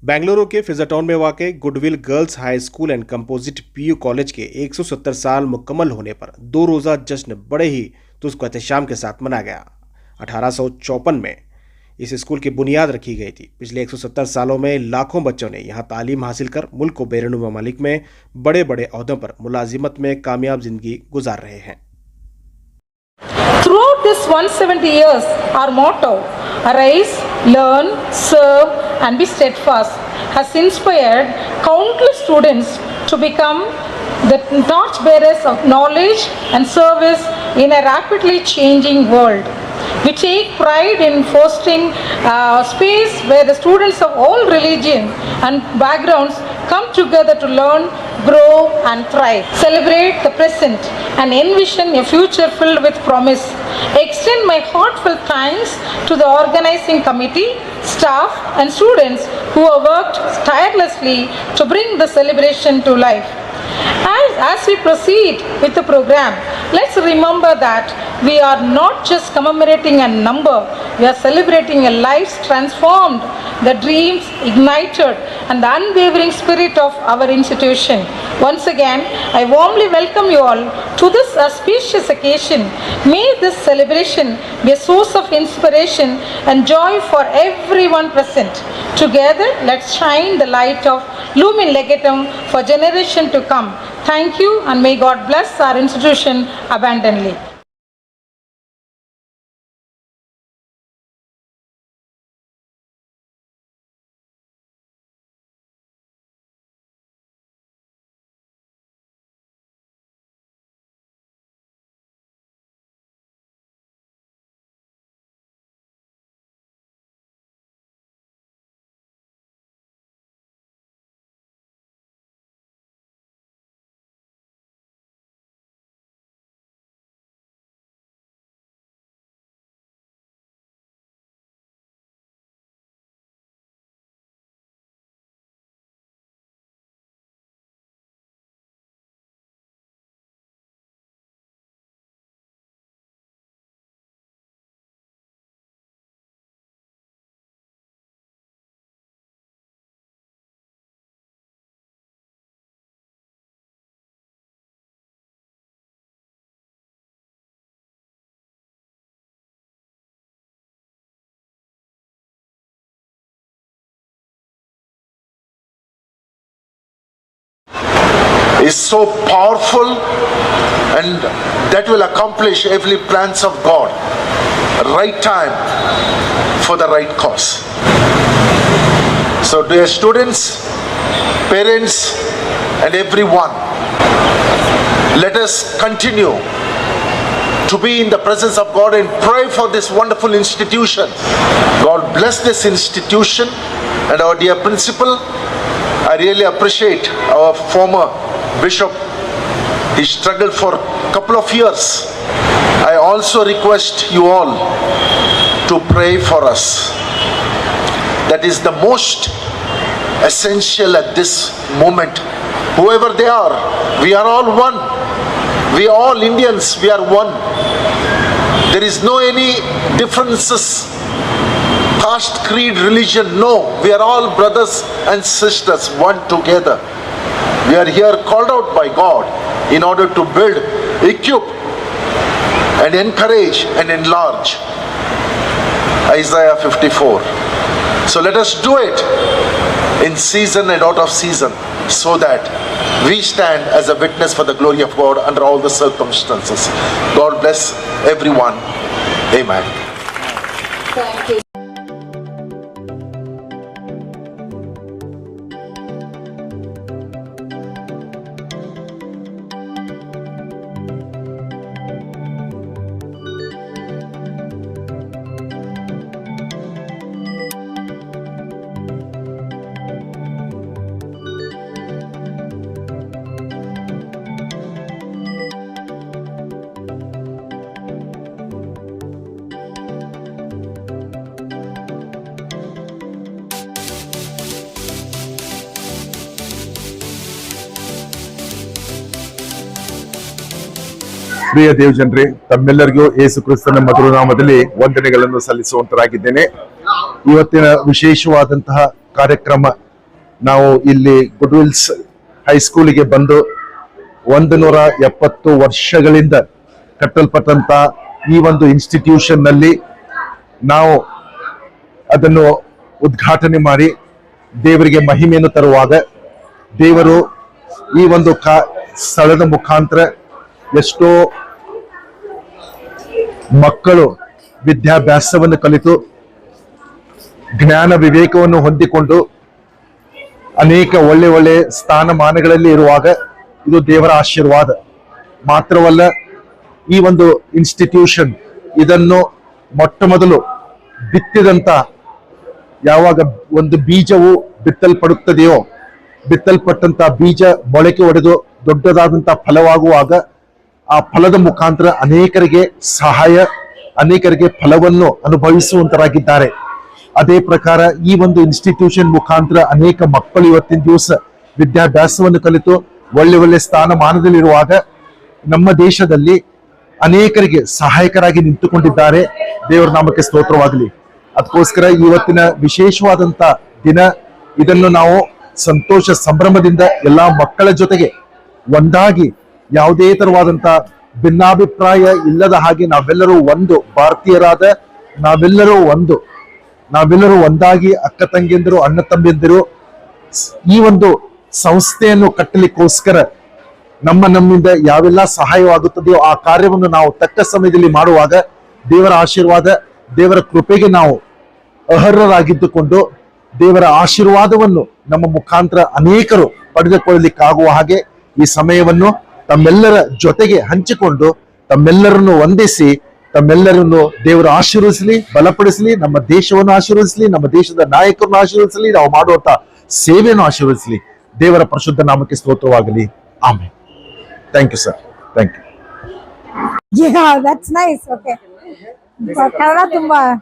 बेंगलुरु के फिजाटाउन में वाक़ Goodwill girls high school and composite PU college के 170 साल मुकम्मल होने पर 2 रोज़ा जश्न बड़े ही तुस्को एहतशाम के साथ मनाया गया। 1854 में इस स्कूल की बुनियाद रखी गई थी। पिछले 170 सालों में लाखों बच्चों ने यहाँ तालीम हासिल कर मुल्क को बैरून ममालिक में बड़े बड़े ओहदों पर मुलाजिमत में कामयाब जिंदगी गुजार रहे हैं। Throughout this 170 years, our motto, arise, learn, serve and be steadfast, has inspired countless students to become the torchbearers of knowledge and service in a rapidly changing world. We take pride in fostering a space where the students of all religions and backgrounds come together to learn, grow and thrive. Celebrate the present and envision a future filled with promise. Extend my heartfelt thanks to the organizing committee, staff and students who have worked tirelessly to bring the celebration to life. As we proceed with the program, let's remember that we are not just commemorating a number, we are celebrating a life transformed, the dreams ignited and the unwavering spirit of our institution. Once again, I warmly welcome you all to this auspicious occasion. May this celebration be a source of inspiration and joy for everyone present. Together, let's shine the light of Lumen Legatum for generation to come. Thank you and may God bless our institution abundantly. Is so powerful and that will accomplish every plans of God. Right time for the right cause. So dear students, parents and everyone, let us continue to be in the presence of God and pray for this wonderful institution. God bless this institution and our dear principal. I really appreciate our former Bishop. He struggled for a couple of years. I also request you all to pray for us. That is the most essential at this moment. Whoever they are, we are all one. We are all Indians, we are one. There is no any differences, caste, creed, religion, no. We are all brothers and sisters, one together. We are here called out by God in order to build, equip and encourage and enlarge. Isaiah 54. So let us do it in season and out of season so that we stand as a witness for the glory of God under all the circumstances. God bless everyone. Amen. Thank you. ಪ್ರಿಯ ದೇವಜನರೇ, ತಮ್ಮೆಲ್ಲರಿಗೂ ಯೇಸು ಕ್ರಿಸ್ತನ ಮಧುರ ನಾಮದಲ್ಲಿ ವಂದನೆಗಳನ್ನು ಸಲ್ಲಿಸುವಂತರಾಗಿದ್ದೇನೆ. ಇವತ್ತಿನ ವಿಶೇಷವಾದಂತಹ ಕಾರ್ಯಕ್ರಮ ನಾವು ಇಲ್ಲಿ ಗುಡ್ವಿಲ್ಸ್ ಹೈಸ್ಕೂಲಿಗೆ ಬಂದು 170 ವರ್ಷಗಳಿಂದ ಕಟ್ಟಲ್ಪಟ್ಟಂತ ಈ ಒಂದು ಇನ್ಸ್ಟಿಟ್ಯೂಷನ್ ನಲ್ಲಿ ನಾವು ಅದನ್ನು ಉದ್ಘಾಟನೆ ಮಾಡಿ ದೇವರಿಗೆ ಮಹಿಮೆಯನ್ನು ತರುವಾಗ ದೇವರು ಈ ಒಂದು ಸ್ಥಳದ ಮುಖಾಂತರ ಎಷ್ಟೋ ಮಕ್ಕಳು ವಿದ್ಯಾಭ್ಯಾಸವನ್ನು ಕಲಿತು ಜ್ಞಾನ ವಿವೇಕವನ್ನು ಹೊಂದಿಕೊಂಡು ಅನೇಕ ಒಳ್ಳೆ ಸ್ಥಾನಮಾನಗಳಲ್ಲಿ ಇರುವಾಗ ಇದು ದೇವರ ಆಶೀರ್ವಾದ ಮಾತ್ರವಲ್ಲ. ಈ ಒಂದು ಇನ್ಸ್ಟಿಟ್ಯೂಷನ್ ಇದನ್ನು ಮೊಟ್ಟ ಮೊದಲು ಬಿತ್ತಿದಂತ ಯಾವಾಗ ಒಂದು ಬೀಜವು ಬಿತ್ತಲ್ಪಡುತ್ತದೆಯೋ ಬಿತ್ತಲ್ಪಟ್ಟಂತ ಬೀಜ ಮೊಳಕೆ ಒಡೆದು ದೊಡ್ಡದಾದಂತ ಫಲವಾಗುವಾಗ ಆ ಫಲದ ಮುಖಾಂತರ ಅನೇಕರಿಗೆ ಸಹಾಯ, ಅನೇಕರಿಗೆ ಫಲವನ್ನು ಅನುಭವಿಸುವಂತರಾಗಿದ್ದಾರೆ. ಅದೇ ಪ್ರಕಾರ ಈ ಒಂದು ಇನ್ಸ್ಟಿಟ್ಯೂಷನ್ ಮುಖಾಂತರ ಅನೇಕ ಮಕ್ಕಳು ಇವತ್ತಿನ ದಿವಸ ವಿದ್ಯಾಭ್ಯಾಸವನ್ನು ಕಲಿತು ಒಳ್ಳೆ ಸ್ಥಾನಮಾನದಲ್ಲಿರುವಾಗ ನಮ್ಮ ದೇಶದಲ್ಲಿ ಅನೇಕರಿಗೆ ಸಹಾಯಕರಾಗಿ ನಿಂತುಕೊಂಡಿದ್ದಾರೆ. ದೇವರ ನಾಮಕ್ಕೆ ಸ್ತೋತ್ರವಾಗಲಿ. ಅದಕ್ಕೋಸ್ಕರ ಇವತ್ತಿನ ವಿಶೇಷವಾದಂತ ದಿನ, ಇದನ್ನು ನಾವು ಸಂತೋಷ ಸಂಭ್ರಮದಿಂದ ಎಲ್ಲಾ ಮಕ್ಕಳ ಜೊತೆಗೆ ಒಂದಾಗಿ ಯಾವುದೇ ತರವಾದಂತ ಭಿನ್ನಾಭಿಪ್ರಾಯ ಇಲ್ಲದ ಹಾಗೆ ನಾವೆಲ್ಲರೂ ಒಂದು ಭಾರತೀಯರಾದ ನಾವೆಲ್ಲರೂ ಒಂದಾಗಿ ಅಕ್ಕ ತಂಗಿಯಂದಿರು, ಅಣ್ಣ ತಮ್ಮಿಂದಿರು ಈ ಒಂದು ಸಂಸ್ಥೆಯನ್ನು ಕಟ್ಟಲಿಕ್ಕೋಸ್ಕರ ನಮ್ಮಿಂದ ಯಾವೆಲ್ಲ ಸಹಾಯವಾಗುತ್ತದೆಯೋ ಆ ಕಾರ್ಯವನ್ನು ನಾವು ತಕ್ಕ ಸಮಯದಲ್ಲಿ ಮಾಡುವಾಗ ದೇವರ ಆಶೀರ್ವಾದ, ದೇವರ ಕೃಪೆಗೆ ನಾವು ಅರ್ಹರಾಗಿದ್ದುಕೊಂಡು ದೇವರ ಆಶೀರ್ವಾದವನ್ನು ನಮ್ಮ ಮುಖಾಂತರ ಅನೇಕರು ಪಡೆದುಕೊಳ್ಳಲಿಕ್ಕಾಗುವ ಹಾಗೆ ಈ ಸಮಯವನ್ನು ತಮ್ಮೆಲ್ಲರ ಜೊತೆಗೆ ಹಂಚಿಕೊಂಡು ತಮ್ಮೆಲ್ಲರನ್ನು ವಂದಿಸಿ ತಮ್ಮೆಲ್ಲರನ್ನು ದೇವರು ಆಶೀರ್ವದಿಸಲಿ, ಬಲಪಡಿಸಲಿ, ನಮ್ಮ ದೇಶವನ್ನು ಆಶೀರ್ವದಿಸಲಿ, ನಮ್ಮ ದೇಶದ ನಾಯಕರನ್ನು ಆಶೀರ್ವದಿಸಲಿ, ನಾವು ಮಾಡುವಂತ ಸೇವೆಯನ್ನು ಆಶೀರ್ವದಿಸಲಿ. ದೇವರ ಪರಿಶುದ್ಧ ನಾಮಕ್ಕೆ ಸ್ತೋತ್ರವಾಗಲಿ. Amen. Thank you sir. Thank you. Yeah, that's nice. Okay. Kannada tumba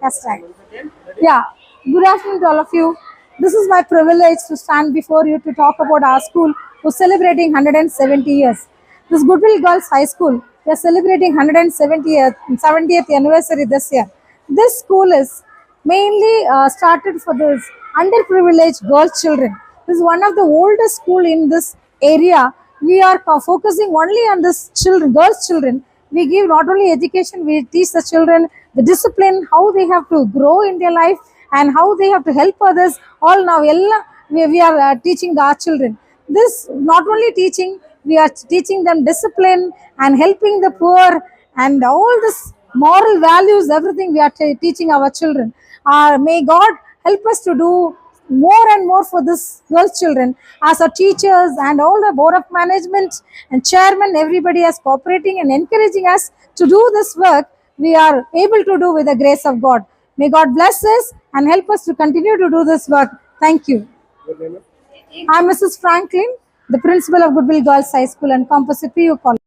kasta agide. Yeah. Good afternoon to all of you. This is my privilege to stand before you to talk about our school who's celebrating 170 years. This Goodwill Girls High School, we are celebrating 170th anniversary this year. This school is mainly started for this underprivileged girls children. This is one of the oldest school in this area. We are focusing only on this girls children. We give not only education, we teach the children the discipline, how they have to grow in their life and how they have to help others. All now we are teaching our children. This not only teaching, we are teaching them discipline and helping the poor and all this moral values, everything we are teaching our children. May God help us to do more and more for this girls children, as our teachers and all the board of management and chairman, everybody is cooperating and encouraging us to do this work. We are able to do with the grace of God. May God bless us and help us to continue to do this work. Thank you. I am Mrs. Franklin, the principal of Goodwill Girls High School and Composite PU College.